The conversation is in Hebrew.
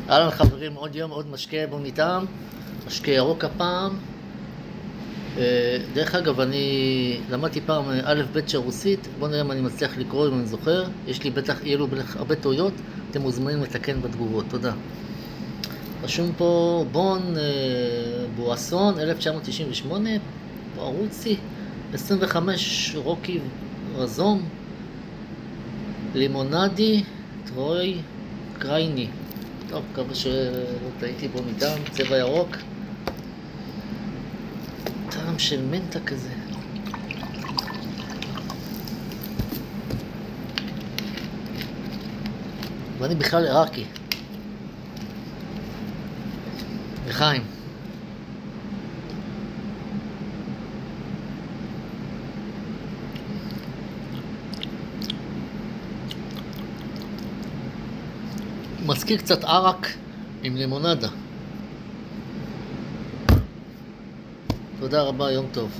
אהלן חברים, עוד יום, עוד משקה בוניטם, משקה ירוק הפעם. דרך אגב, אני למדתי פעם א' ב' של רוסית, בואו נראה אם אני מצליח לקרוא, אם אני זוכר. יש לי בטח, יהיו לו הרבה טעויות, אתם מוזמנים לתקן בתגובות, תודה. רשום פה בון בואסון, 1998, רוסי, 25 רוקי רזום, לימונדי, טרוי, קרייני. טוב, מקווה שלא טעיתי בו מטעם, צבע ירוק. טעם של מנטה כזה. ואני בכלל עיראקי. לחיים. מזכיר קצת ערק עם לימונדה. תודה רבה, יום טוב.